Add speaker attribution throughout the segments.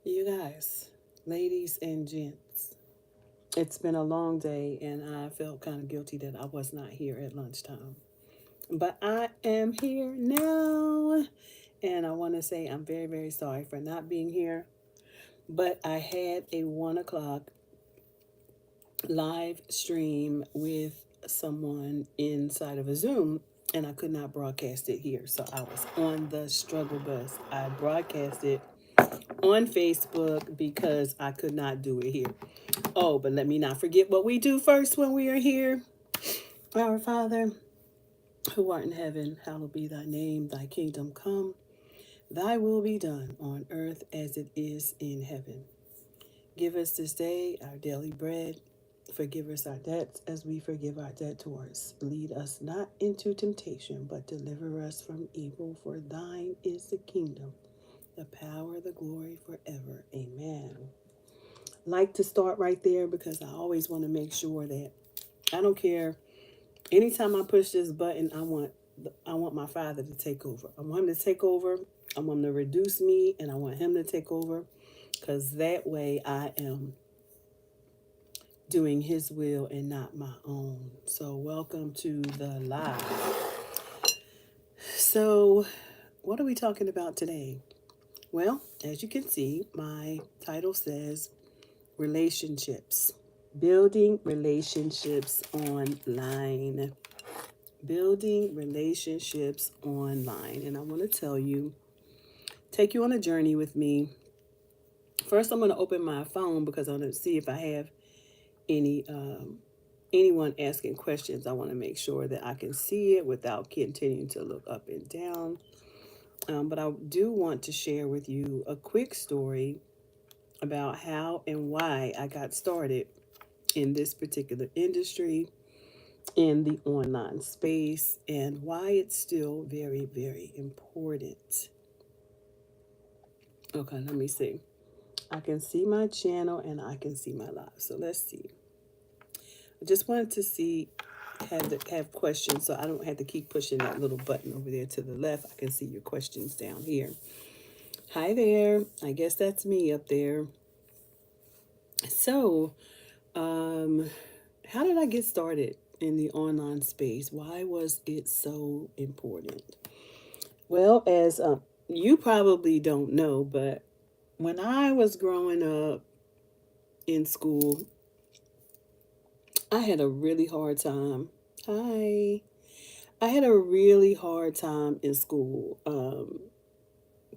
Speaker 1: You guys, ladies and gents, it's been a long day and I felt kind of guilty that I was not here at lunchtime. But I am here now. And I want to say I'm very, very sorry for not being here. But I had a 1 o'clock live stream with someone inside of a Zoom and I could not broadcast it here. So I was on the struggle bus. I broadcasted on Facebook because I could not do it here. Oh, but let me not forget what we do first when we are here. Our Father, who art in heaven, hallowed be thy name, thy kingdom come, thy will be done on earth as it is in heaven. Give us this day our daily bread. Forgive us our debts as we forgive our debtors. Lead us not into temptation, but deliver us from evil. For thine is the kingdom, the power, the glory forever. Amen. Like to start right there because I always want to make sure that I don't care. Anytime I push this button, I want my Father to take over. I want him to take over. I want him to reduce me, and I want him to take over, because that way I am doing his will and not my own. So welcome to the live. So what are we talking about today? Well, as you can see, my title says relationships. Building relationships online. Building relationships online. And I want to take you on a journey with me. First, I'm going to open my phone because I want to see if I have any anyone asking questions. I want to make sure that I can see it without continuing to look up and down. But I do want to share with you a quick story about how and why I got started in this particular industry, in the online space, and why it's still very, very important. Okay, let me see. I can see my channel and I can see my live. So let's see. I just wanted to have questions so I don't have to keep pushing that little button over there to the left. I can see your questions down here. Hi there. I guess that's me up there. So, how did I get started in the online space? Why was it so important? Well, as you probably don't know, but when I was growing up in school, I had a really hard time. Hi. I had a really hard time in school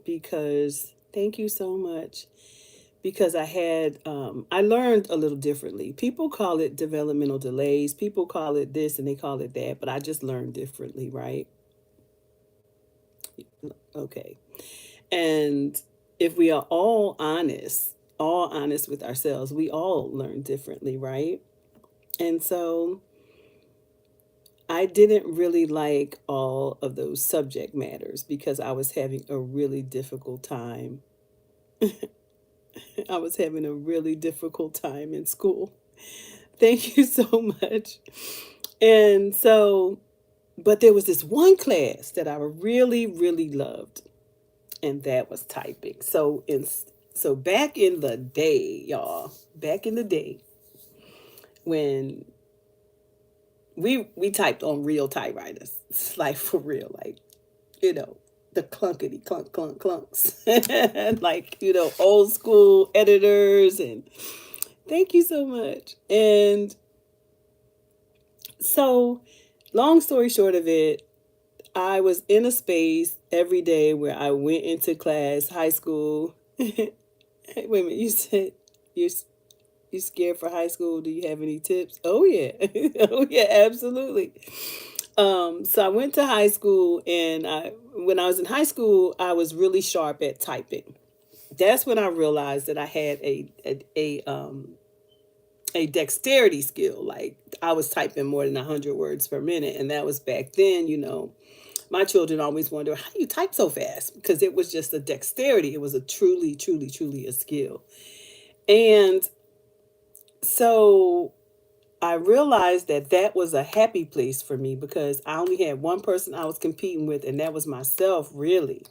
Speaker 1: because, thank you so much, because I learned a little differently. People call it developmental delays, people call it this and they call it that, but I just learned differently, right? Okay. And if we are all honest with ourselves, we all learn differently, right? And so I didn't really like all of those subject matters because I was having a really difficult time. I was having a really difficult time in school. Thank you so much. And so, but there was this one class that I really, really loved, and that was typing. So back in the day, y'all, back in the day when we typed on real typewriters, like for real, like, you know, the clunkety clunk clunk clunks, like, old school editors. And thank you so much. And so, long story short of it, I was in a space every day where I went into class, high school. Hey, wait a minute, you said you're you scared for high school? Do you have any tips? Oh yeah, oh yeah, absolutely. So I went to high school, and when I was in high school, I was really sharp at typing. That's when I realized that I had a dexterity skill. Like, I was typing more than 100 words per minute, and that was back then. My children always wonder, how do you type so fast? Because it was just a dexterity. It was a truly, truly, truly a skill. And so I realized that that was a happy place for me because I only had one person I was competing with, and that was myself, really.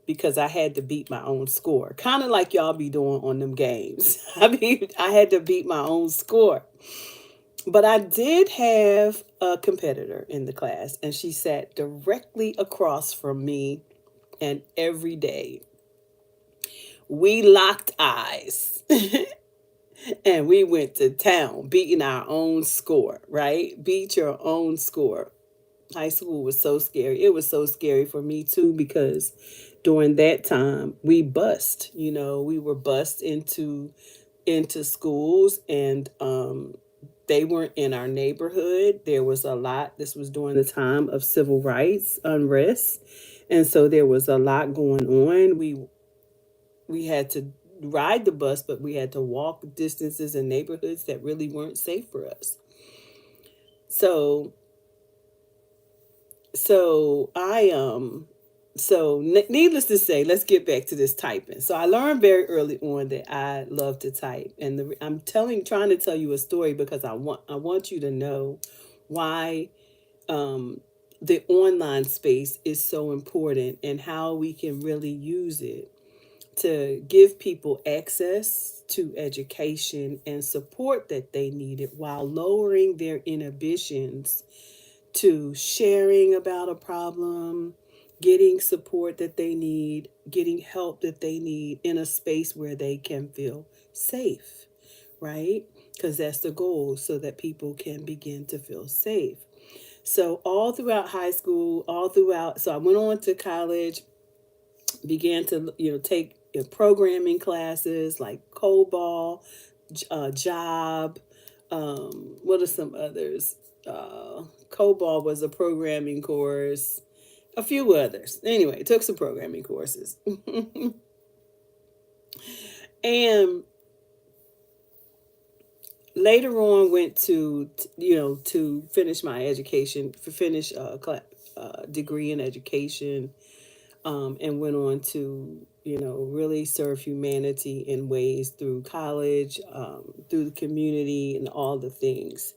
Speaker 1: because I had to beat my own score. Kind of like y'all be doing on them games. I had to beat my own score. But I did have a competitor in the class, and she sat directly across from me. And every day we locked eyes and we went to town beating our own score, right? Beat your own score. High school was so scary. It was so scary for me too, because during that time we were bussed into schools, and they weren't in our neighborhood. There was a lot. This was during the time of civil rights unrest, and so there was a lot going on. We had to ride the bus, but we had to walk distances in neighborhoods that really weren't safe for us. So so I so needless to say, let's get back to this typing. So I learned very early on that I love to type, and I'm trying to tell you a story because I want you to know why the online space is so important and how we can really use it to give people access to education and support that they needed while lowering their inhibitions to sharing about a problem, getting support that they need, getting help that they need in a space where they can feel safe, right? Because that's the goal, so that people can begin to feel safe. So, all throughout high school, so I went on to college, began to, take programming classes like COBOL, Job. What are some others? COBOL was a programming course. A few others. Anyway, took some programming courses. And later on went to finish my education, finish a degree in education, and went on to really serve humanity in ways through college, through the community, and all the things.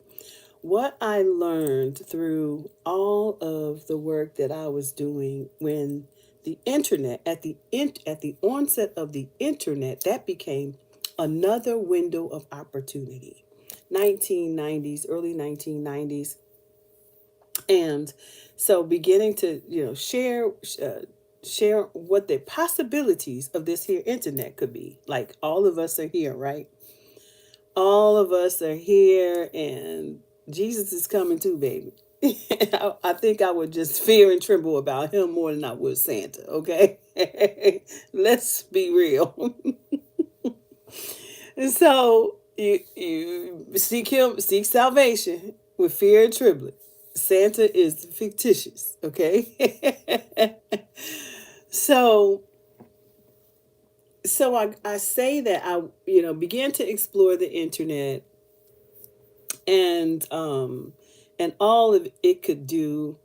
Speaker 1: What I learned through all of the work that I was doing when the internet, at the onset of the internet, that became another window of opportunity. 1990s, early 1990s. And so beginning to share what the possibilities of this here internet could be. Like, all of us are here, right? All of us are here, and Jesus is coming too, baby. I think I would just fear and tremble about him more than I would Santa, okay? Let's be real. And so you seek him, seek salvation with fear and trembling. Santa is fictitious, okay? so I say that I began to explore the internet, and all of it could do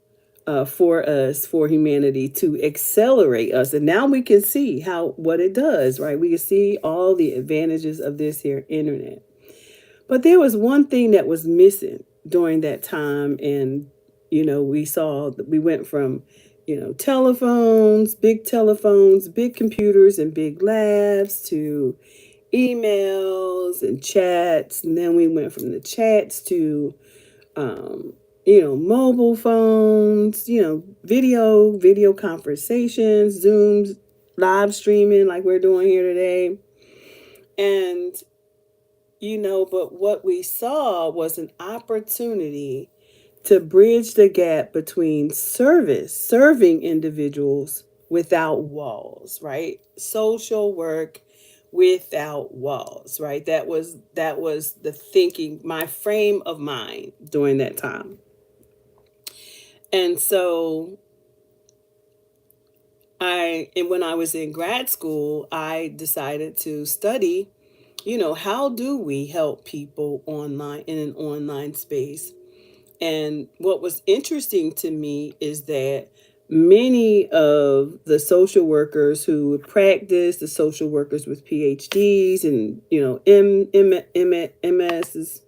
Speaker 1: for us, for humanity, to accelerate us. And now we can see what it does, right? We can see all the advantages of this here internet. But there was one thing that was missing during that time. And, we went from, telephones, big computers and big labs, to emails and chats. And then we went from the chats to, mobile phones, video conversations, Zooms, live streaming like we're doing here today. And, but what we saw was an opportunity to bridge the gap between serving individuals without walls, right? Social work without walls, right? That was the thinking, my frame of mind during that time. And so and when I was in grad school, I decided to study, how do we help people online, in an online space? And what was interesting to me is that many of the social workers who would practice, the social workers with PhDs and, MSs,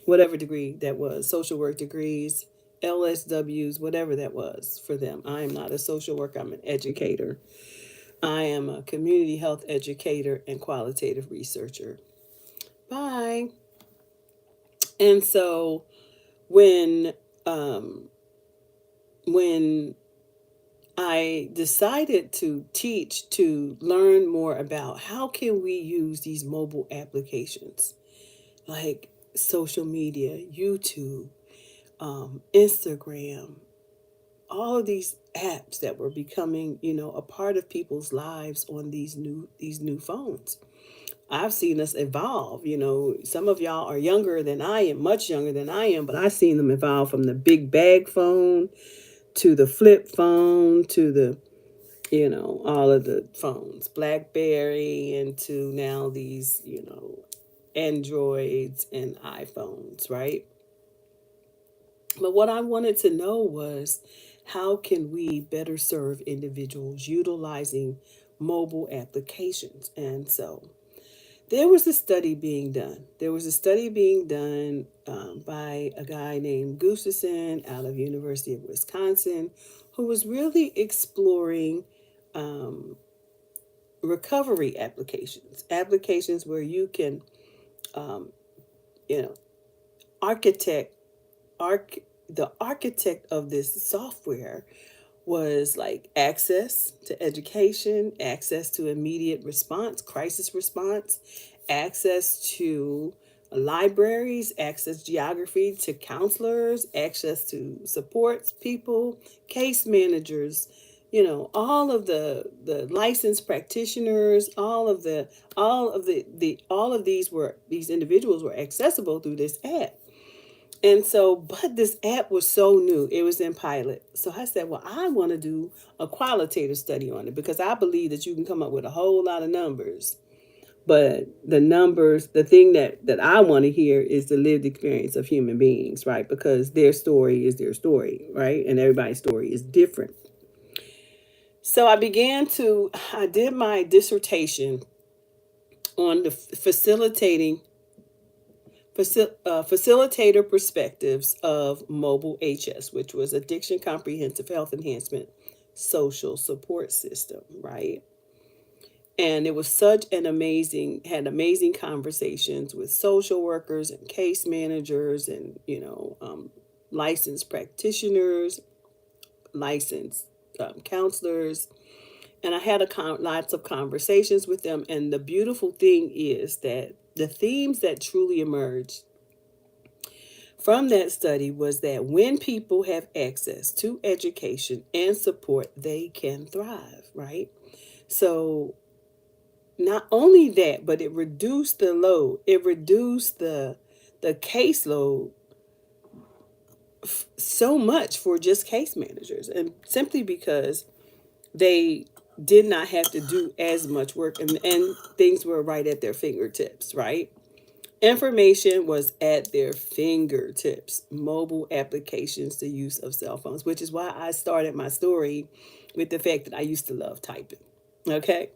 Speaker 1: whatever degree that was, social work degrees, LSWs, whatever that was for them. I am not a social worker, I'm an educator. I am a community health educator and qualitative researcher. Bye. And so when um, when I decided to teach to learn more about how can we use these mobile applications like social media, YouTube, Instagram, all of these apps that were becoming, a part of people's lives on these new phones. I've seen us evolve. Some of y'all are younger than I am, much younger than I am, but I've seen them evolve from the big bag phone to the flip phone to the, all of the phones, BlackBerry, and to now these, Androids and iPhones, right? But what I wanted to know was how can we better serve individuals utilizing mobile applications? And so there was a study being done. There was a study being done by a guy named Gustafson out of University of Wisconsin, who was really exploring um, recovery applications where you can, um, you know, architect arch the architect of this software was like access to education, access to immediate response, crisis response, access to libraries, access geography to counselors, access to supports people, case managers, all of the licensed practitioners, all of these individuals were accessible through this app. And so, but this app was so new, it was in pilot. So I said, well, I want to do a qualitative study on it because I believe that you can come up with a whole lot of numbers. But the numbers, the thing that I want to hear is the lived experience of human beings, right? Because their story is their story, right? And everybody's story is different. So I did my dissertation on the facilitator perspectives of mobile HS, which was Addiction Comprehensive Health Enhancement Social Support System, right? And it was had amazing conversations with social workers and case managers and, licensed practitioners, licensed counselors. And I had lots of conversations with them. And the beautiful thing is that the themes that truly emerged from that study was that when people have access to education and support, they can thrive, right? So not only that, but it reduced the load. It reduced the caseload so much for just case managers, and simply because they did not have to do as much work, and things were right at their fingertips, right? Information was at their fingertips. Mobile applications, the use of cell phones, which is why I started my story with the fact that I used to love typing. Okay.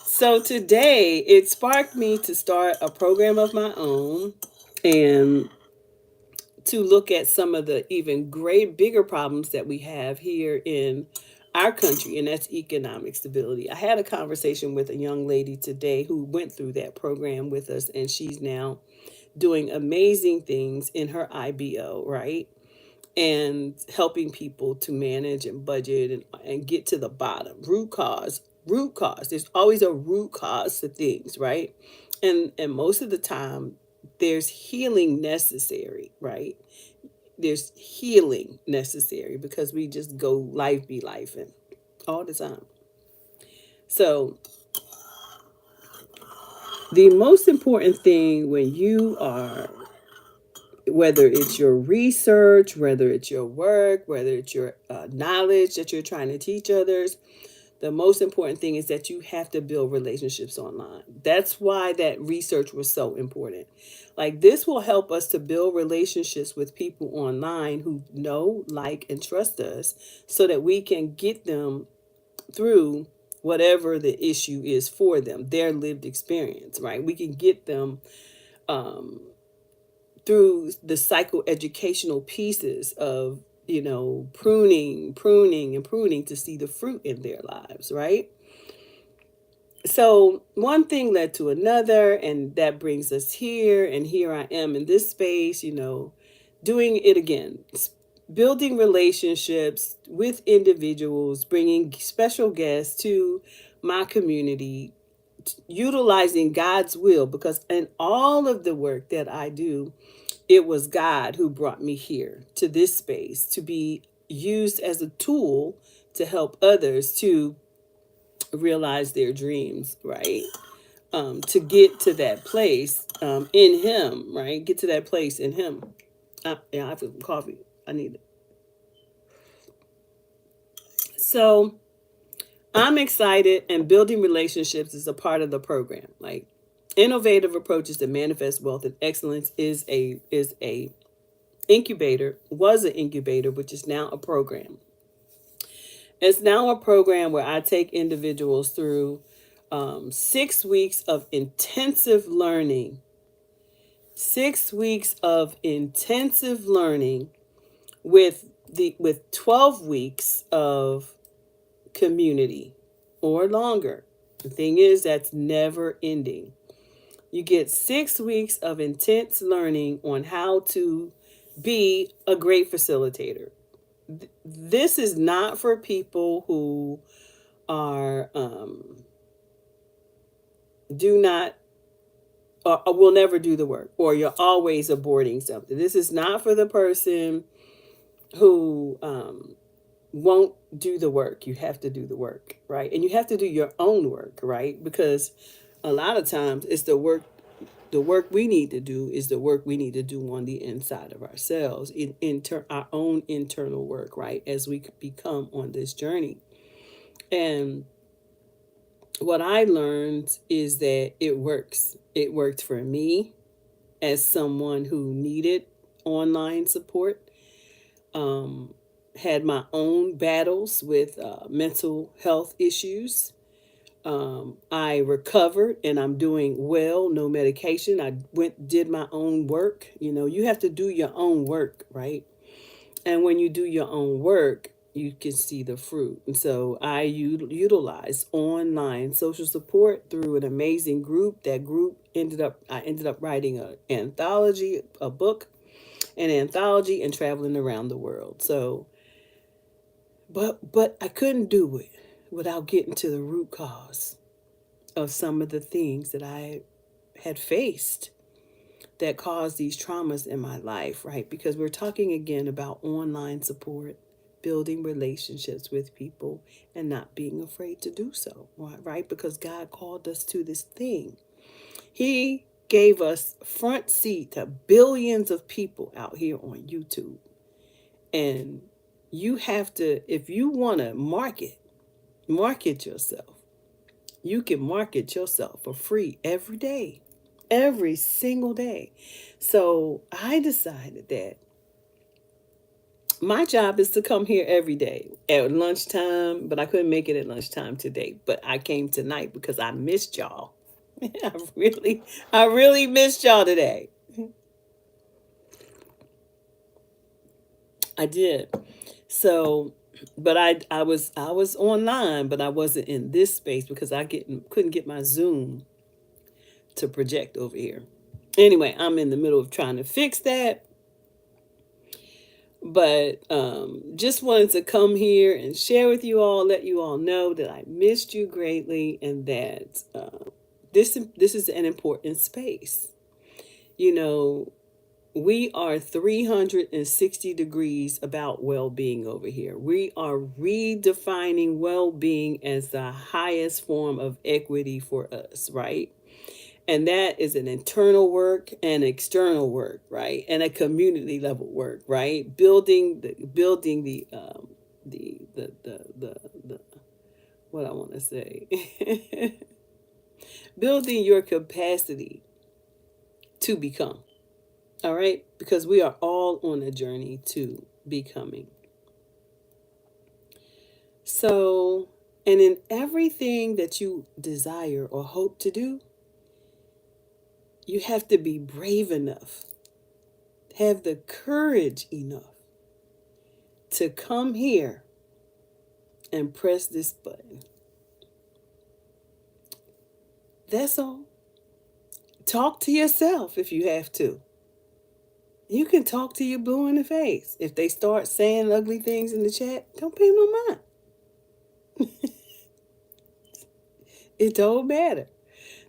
Speaker 1: So today it sparked me to start a program of my own and to look at some of the even bigger problems that we have here in our country, and that's economic stability. I had a conversation with a young lady today who went through that program with us, and she's now doing amazing things in her IBO, right? And helping people to manage and budget and get to the bottom. Root cause. There's always a root cause to things, right? And most of the time there's healing necessary, right? There's healing necessary because we just go life be life and all the time. So the most important thing when you are, whether it's your research, whether it's your work, whether it's your knowledge that you're trying to teach others, the most important thing is that you have to build relationships online. That's why that research was so important. Like, this will help us to build relationships with people online who know, like, and trust us so that we can get them through whatever the issue is for them, their lived experience, right? We can get them through the psychoeducational pieces of pruning and pruning to see the fruit in their lives, right? So one thing led to another, and that brings us here. And here I am in this space, doing it again, building relationships with individuals, bringing special guests to my community, utilizing God's will, because in all of the work that I do, it was God who brought me here to this space to be used as a tool to help others to realize their dreams, right? To get to that place in Him, right? Get to that place in Him. Yeah, I have some coffee. I need it. So I'm excited, and building relationships is a part of the program. Like, innovative approaches to manifest wealth and excellence is a incubator, was an incubator, which is now a program. It's now a program where I take individuals through 6 weeks of intensive learning. 6 weeks of intensive learning with 12 weeks of community or longer. The thing is, that's never ending. You get 6 weeks of intense learning on how to be a great facilitator. This is not for people who are do not or will never do the work, or you're always aborting something. This is not for the person who won't do the work. You have to do the work, right? And you have to do your own work, right? Because a lot of times it's the work we need to do is the work we need to do on the inside of ourselves, our own internal work, right? As we become on this journey. And what I learned is that it works. It worked for me as someone who needed online support. Had my own battles with mental health issues. I recovered and I'm doing well, no medication. I did my own work. You have to do your own work, right? And when you do your own work, you can see the fruit. And so I utilize online social support through an amazing group. That group I ended up writing an anthology, an anthology, and traveling around the world. So, but I couldn't do it without getting to the root cause of some of the things that I had faced that caused these traumas in my life, right? Because we're talking again about online support, building relationships with people, and not being afraid to do so, right? Because God called us to this thing. He gave us front seat to billions of people out here on YouTube. And you have to, if you want to market yourself. You can market yourself for free every day, every single day. So I decided that my job is to come here every day at lunchtime, but I couldn't make it at lunchtime today. But I came tonight because I missed y'all. I really missed y'all today. I did. So, but I was online, but I wasn't in this space because couldn't get my Zoom to project over here. Anyway, I'm in the middle of trying to fix that. But just wanted to come here and share with you all, let you all know that I missed you greatly, and that this is an important space. We are 360 degrees about well-being over here. We are redefining well-being as the highest form of equity for us, right? And that is an internal work and external work, right? And a community level work, right? Building the what I want to say. Building your capacity to become. All right? Because we are all on a journey to becoming. So, and in everything that you desire or hope to do, you have to be brave enough, have the courage enough to come here and press this button. That's all. Talk to yourself if you have to. You can talk to your boo in the face. If they start saying ugly things in the chat, don't pay no mind. It don't matter.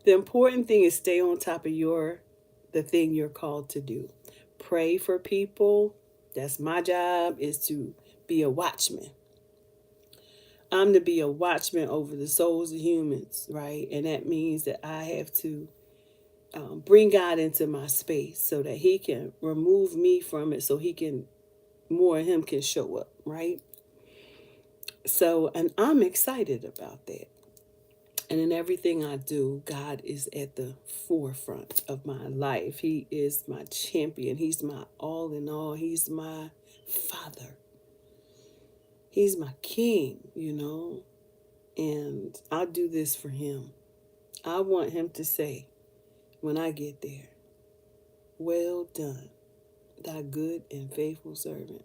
Speaker 1: The important thing is stay on top of the thing you're called to do. Pray for people. That's my job, is to be a watchman. I'm to be a watchman over the souls of humans, right? And that means that I have to bring God into my space so that he can remove me from it, so more of him can show up, right? So, and I'm excited about that. And in everything I do, God is at the forefront of my life. He is my champion. He's my all in all. He's my father. He's my king, and I do this for him. I want him to say, when I get there, well done, thy good and faithful servant.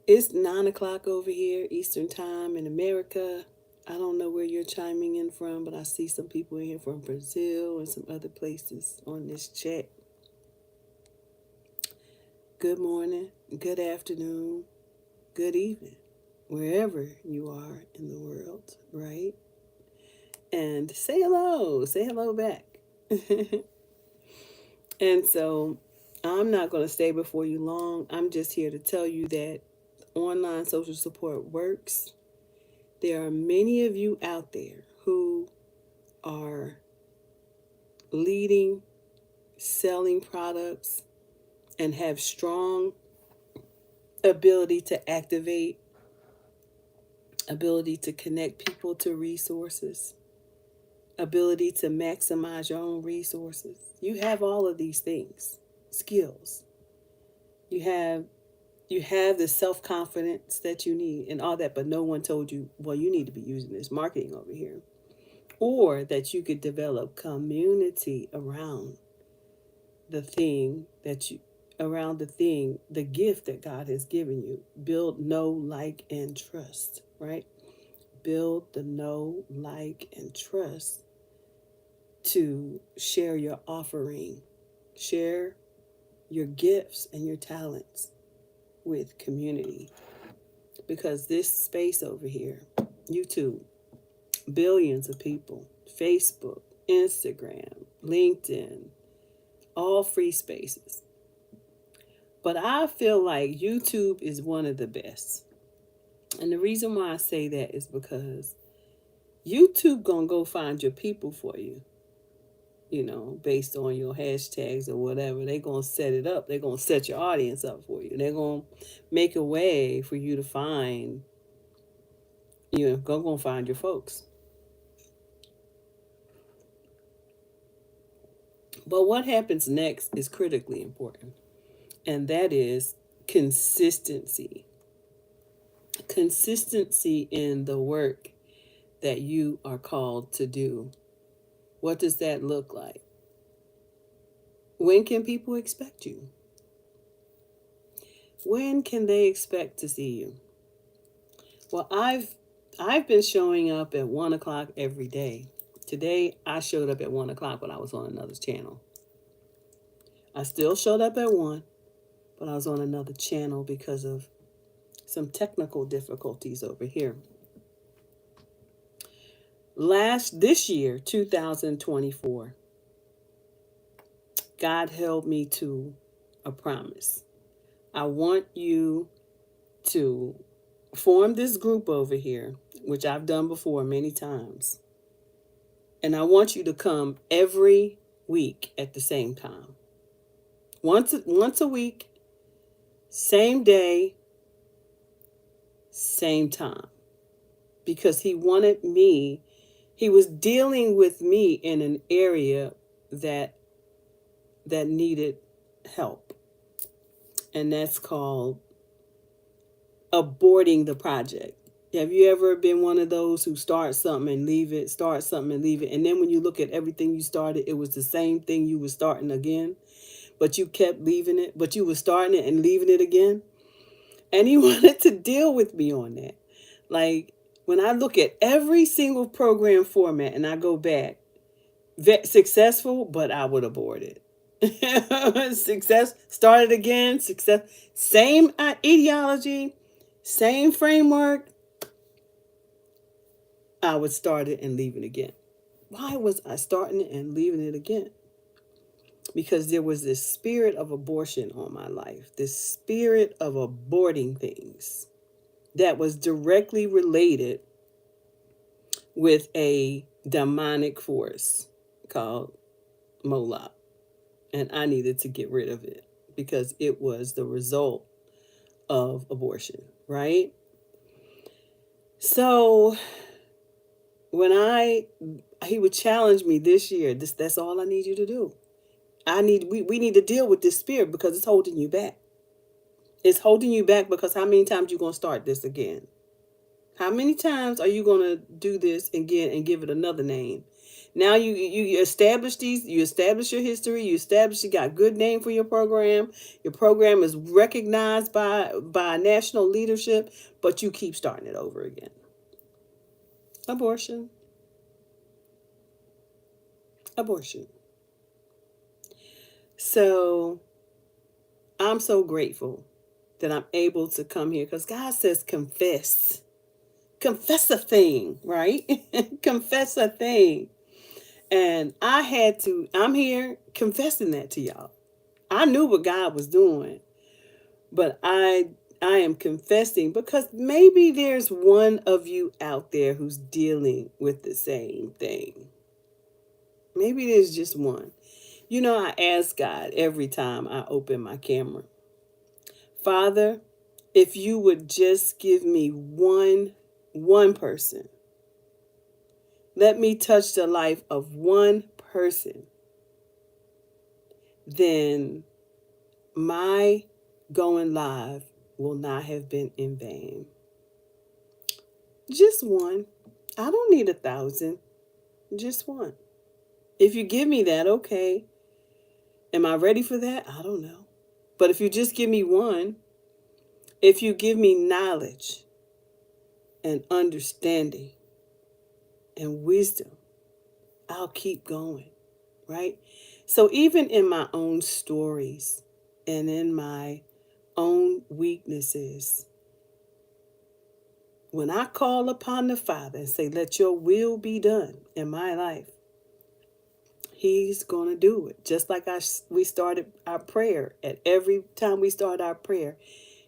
Speaker 1: It's 9 o'clock over here, Eastern time in America. I don't know where you're chiming in from, but I see some people in here from Brazil and some other places on this chat. Good morning, good afternoon, good evening, wherever you are in the world, right? And say hello back. And so I'm not going to stay before you long. I'm just here to tell you that online social support works. There are many of you out there who are leading, selling products, and have strong ability to activate, ability to connect people to resources, ability to maximize your own resources. You have all of these things, skills. You have the self-confidence that you need and all that, but no one told you, well, you need to be using this marketing over here. Or that you could develop community around the gift that God has given you. Build, know, like, and trust, right? Build the know, like, and trust to share your offering, share your gifts and your talents with community. Because this space over here, YouTube, billions of people, Facebook, Instagram, LinkedIn, all free spaces. But I feel like YouTube is one of the best. And the reason why I say that is because YouTube gonna go find your people for you. Based on your hashtags or whatever, they're going to set it up. They're going to set your audience up for you. They're going to make a way for you to find, go find your folks. But what happens next is critically important. And that is consistency. Consistency in the work that you are called to do. What does that look like? When can people expect you? When can they expect to see you? Well, I've been showing up at 1 o'clock every day. Today, I showed up at 1 o'clock, but I was on another channel. I still showed up at 1, but I was on another channel because of some technical difficulties over here. This year, 2024, God held me to a promise. I want you to form this group over here, which I've done before many times. And I want you to come every week at the same time. Once a week, same day, same time. Because he was dealing with me in an area that needed help. And that's called aborting the project. Have you ever been one of those who start something and leave it, and then when you look at everything you started, it was the same thing you were starting again, but you kept leaving it, but you were starting it and leaving it again? And he wanted to deal with me on that. Like, when I look at every single program format and I go back, successful, but I would abort it. Success, started again, success, same ideology, same framework, I would start it and leave it again. Why was I starting it and leaving it again? Because there was this spirit of abortion on my life, this spirit of aborting things that was directly related with a demonic force called Moloch. And I needed to get rid of it because it was the result of abortion, right? So when he would challenge me this year, that's all I need you to do. We need to deal with this spirit because it's holding you back. It's holding you back because how many times you going to start this again? How many times are you going to do this again and give it another name? Now you establish you establish your history, you got a good name for your program. Your program is recognized by national leadership, but you keep starting it over again. Abortion. Abortion. So I'm so grateful that I'm able to come here because God says confess. Confess a thing, right? Confess a thing. And I'm here confessing that to y'all. I knew what God was doing, but I am confessing because maybe there's one of you out there who's dealing with the same thing. Maybe there's just one. You know, I ask God every time I open my camera, Father, if you would just give me one person, let me touch the life of one person, then my going live will not have been in vain. Just one. I don't need 1,000. Just one. If you give me that, okay. Am I ready for that? I don't know. But if you just give me one, if you give me knowledge and understanding and wisdom, I'll keep going, right? So even in my own stories and in my own weaknesses, when I call upon the Father and say, let your will be done in my life, He's going to do it. Just like we started our prayer. At every time we start our prayer,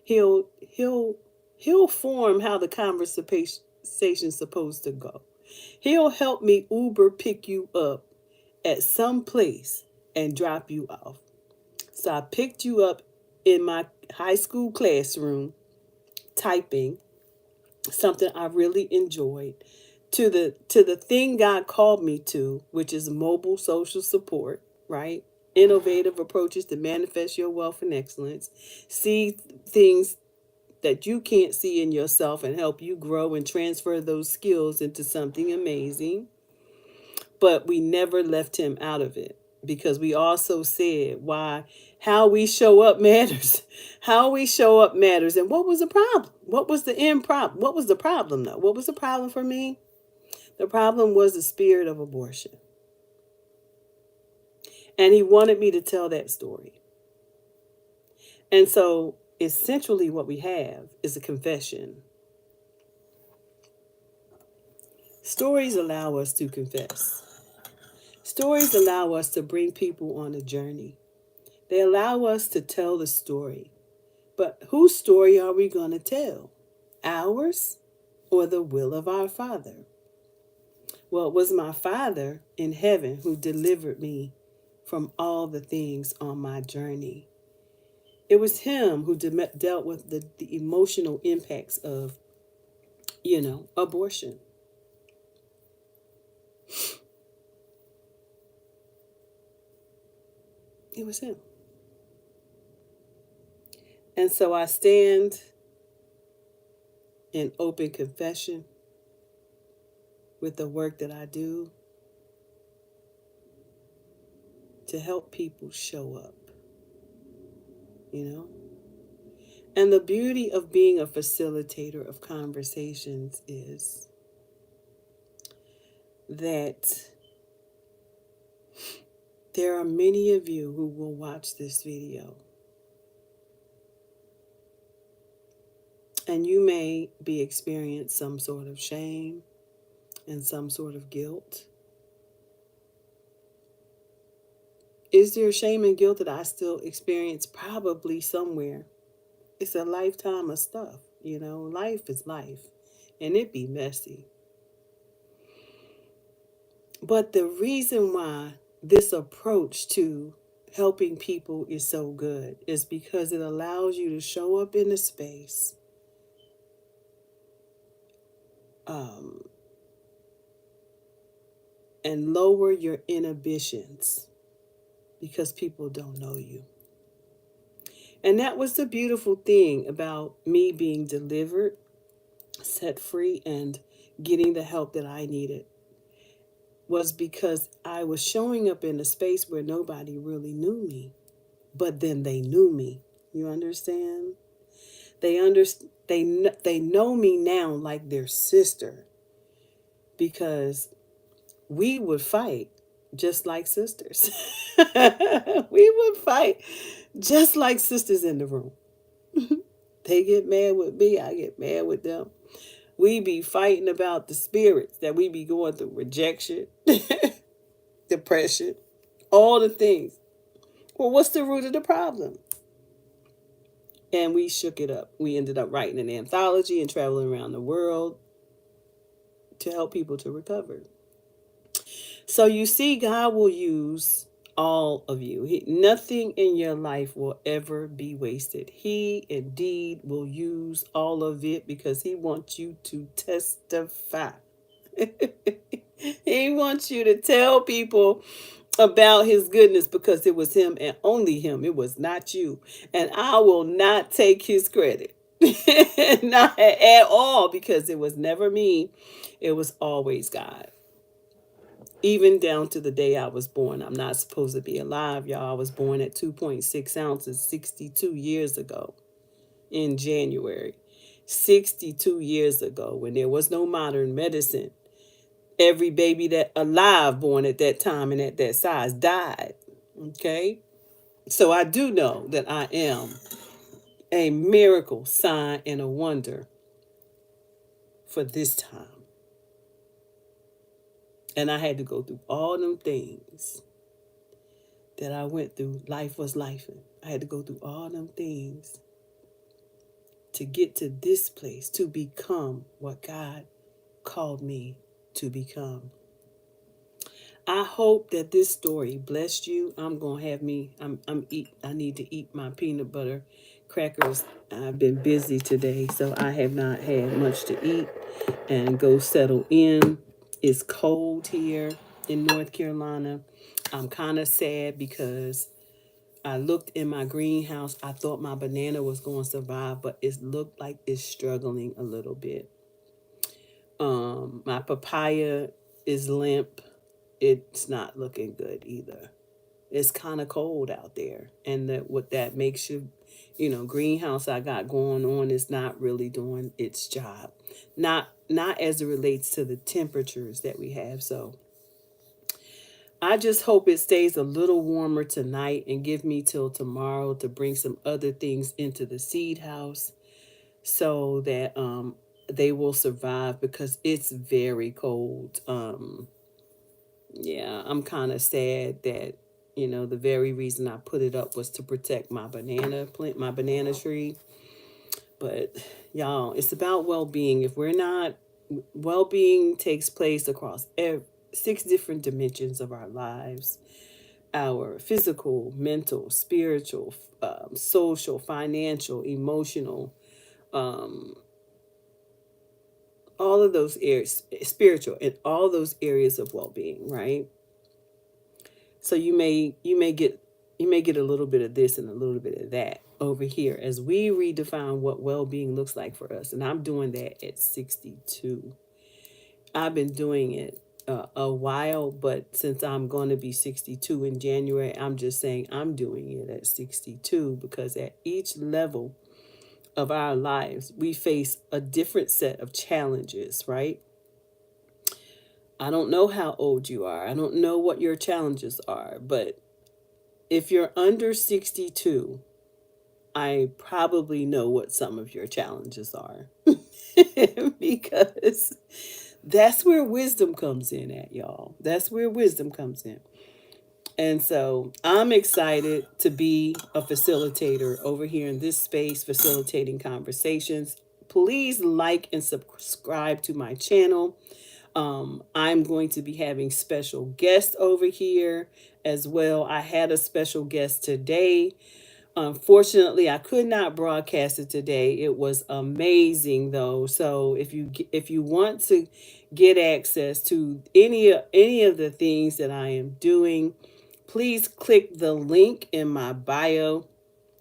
Speaker 1: he'll form how the conversation's supposed to go. He'll help me Uber pick you up at some place and drop you off. So I picked you up in my high school classroom, typing, something I really enjoyed, to the thing God called me to, which is mobile social support, right? Innovative approaches to manifest your wealth and excellence. See things that you can't see in yourself and help you grow and transfer those skills into something amazing. But we never left him out of it because we also said how we show up matters. How we show up matters. And what was the problem? What was the end problem? What was the problem though? What was the problem for me? The problem was the spirit of abortion. And he wanted me to tell that story. And so essentially what we have is a confession. Stories allow us to confess. Stories allow us to bring people on a journey. They allow us to tell the story. But whose story are we going to tell? Ours or the will of our Father? Well, it was my Father in heaven who delivered me from all the things on my journey. It was him who dealt with the emotional impacts of, abortion. It was him. And so I stand in open confession with the work that I do to help people show up, And the beauty of being a facilitator of conversations is that there are many of you who will watch this video, and you may be experiencing some sort of shame and some sort of guilt. Is there shame and guilt that I still experience? Probably somewhere. It's a lifetime of stuff, life is life, and it be messy. But the reason why this approach to helping people is so good is because it allows you to show up in a space and lower your inhibitions because people don't know you. And that was the beautiful thing about me being delivered, set free, and getting the help that I needed, was because I was showing up in a space where nobody really knew me, but then they knew me. You understand? They know me now like their sister, because we would fight just like sisters. We would fight just like sisters in the room. They get mad with me, I get mad with them. We be fighting about the spirits that we be going through: rejection, depression, all the things. Well, what's the root of the problem? And we shook it up. We ended up writing an anthology and traveling around the world to help people to recover. So you see, God will use all of you. Nothing in your life will ever be wasted. He indeed will use all of it because he wants you to testify. He wants you to tell people about his goodness, because it was him and only him. It was not you. And I will not take his credit. Not at all, because it was never me. It was always God. Even down to the day I was born. I'm not supposed to be alive, y'all. I was born at 2.6 ounces 62 years ago in January. 62 years ago, when there was no modern medicine. Every baby that alive born at that time and at that size died. Okay? So I do know that I am a miracle, sign, and a wonder for this time. And I had to go through all them things that I went through. Life was life. I had to go through all them things to get to this place, to become what God called me to become. I hope that this story blessed you. I'm gonna have me. I need to eat my peanut butter crackers. I've been busy today, so I have not had much to eat, and go settle in. It's cold here in North Carolina. I'm kind of sad because I looked in my greenhouse. I thought my banana was going to survive, but it looked like it's struggling a little bit. My papaya is limp. It's not looking good either. It's kind of cold out there, and what that makes you, greenhouse I got going on is not really doing its job. Not as it relates to the temperatures that we have. So I just hope it stays a little warmer tonight and give me till tomorrow to bring some other things into the seed house so that they will survive, because it's very cold. Yeah, I'm kind of sad that, the very reason I put it up was to protect my banana plant, my banana tree. But y'all, it's about well-being. If we're not, well-being takes place across 6 different dimensions of our lives: our physical, mental, spiritual, social, financial, emotional, all of those areas, spiritual, and all those areas of well-being, right? So you may get a little bit of this and a little bit of that over here as we redefine what well-being looks like for us. And I'm doing that at 62. I've been doing it a while, but since I'm going to be 62 in January, I'm just saying I'm doing it at 62, because at each level of our lives, we face a different set of challenges, right? I don't know how old you are. I don't know what your challenges are, but if you're under 62, I probably know what some of your challenges are. Because that's where wisdom comes in at, y'all. That's where wisdom comes in. And so I'm excited to be a facilitator over here in this space, facilitating conversations. Please like and subscribe to my channel. I'm going to be having special guests over here as well. I had a special guest today. Unfortunately, I could not broadcast it today. It was amazing though. So if you want to get access to any of the things that I am doing, please click the link in my bio.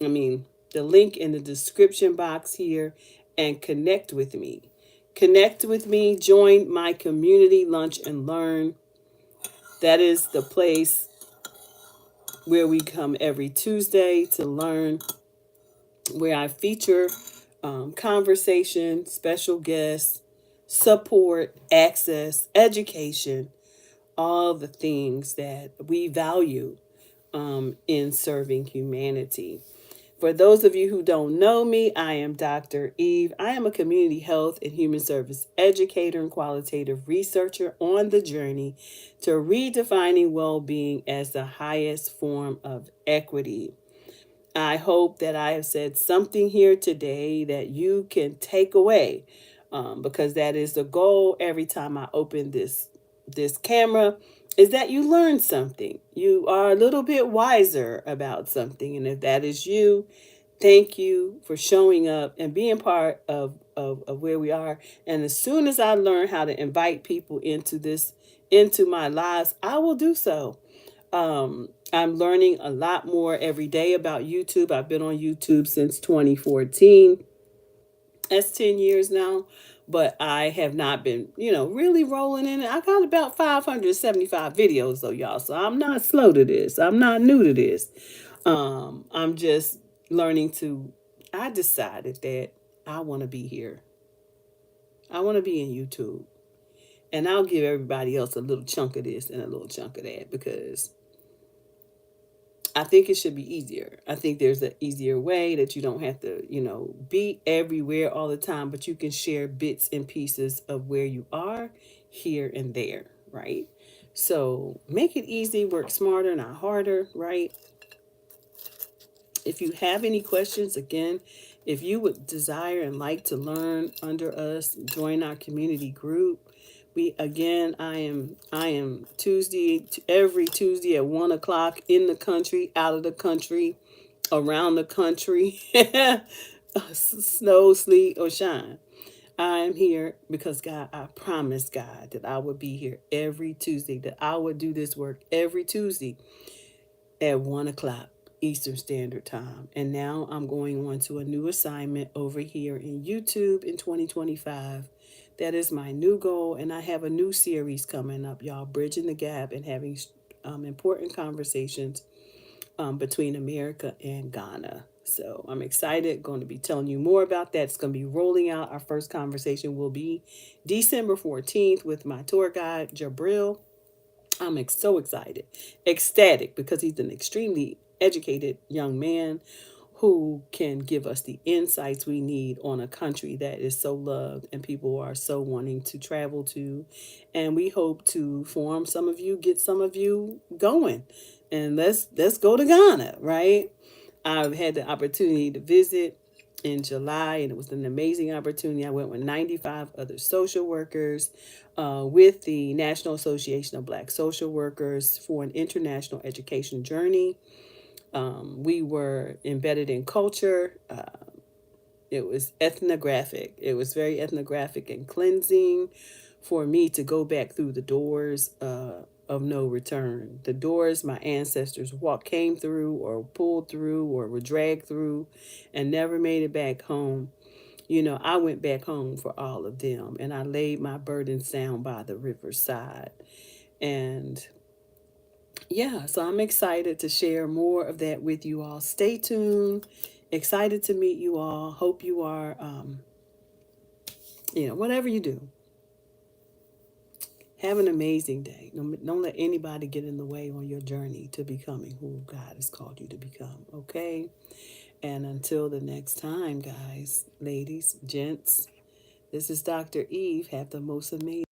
Speaker 1: I mean, the link in the description box here and connect with me. Connect with me, join my community lunch and learn. That is the place where we come every Tuesday to learn, where I feature conversation, special guests, support, access, education, all the things that we value in serving humanity. For those of you who don't know me, I am Dr. Eve. I am a community health and human service educator and qualitative researcher on the journey to redefining well-being as the highest form of equity. I hope that I have said something here today that you can take away, because that is the goal every time I open this camera, is that you learn something. You are a little bit wiser about something. And if that is you, thank you for showing up and being part of where we are. And as soon as I learn how to invite people into my lives, I will do so. I'm learning a lot more every day about YouTube. I've been on YouTube since 2014. That's 10 years now, but I have not been, really rolling in it. I got about 575 videos though, y'all. So I'm not slow to this. I'm not new to this. I'm just learning I decided that I want to be here. I want to be in YouTube. And I'll give everybody else a little chunk of this and a little chunk of that, because I think it should be easier. I think there's an easier way that you don't have to, be everywhere all the time, but you can share bits and pieces of where you are here and there, right? So make it easy, work smarter, not harder, right? If you have any questions, again, if you would desire and like to learn under us, join our community group. I am every Tuesday at 1 o'clock, in the country, out of the country, around the country, snow, sleet, or shine. I am here because God, I promised God that I would be here every Tuesday, that I would do this work every Tuesday at 1 o'clock Eastern Standard Time. And now I'm going on to a new assignment over here in YouTube in 2025. That is my new goal. And I have a new series coming up, y'all, bridging the gap and having important conversations between America and Ghana. So I'm excited. Going to be telling you more about that. It's going to be rolling out. Our first conversation will be December 14th with my tour guide, Jabril. I'm so excited, ecstatic, because he's an extremely educated young man who can give us the insights we need on a country that is so loved and people are so wanting to travel to. And we hope to get some of you going. And let's go to Ghana, right? I've had the opportunity to visit in July, and it was an amazing opportunity. I went with 95 other social workers with the National Association of Black Social Workers for an international education journey. We were embedded in culture. It was ethnographic. It was very ethnographic and cleansing for me to go back through the doors of no return. The doors my ancestors came through or pulled through or were dragged through and never made it back home. I went back home for all of them, and I laid my burdens down by the riverside. And yeah, so I'm excited to share more of that with you all. Stay tuned. excited to meet you all. Hope you are, whatever you do, have an amazing day. Don't let anybody get in the way on your journey to becoming who God has called you to become, okay? And until the next time, guys, ladies, gents, this is Dr. Eve. Have the most amazing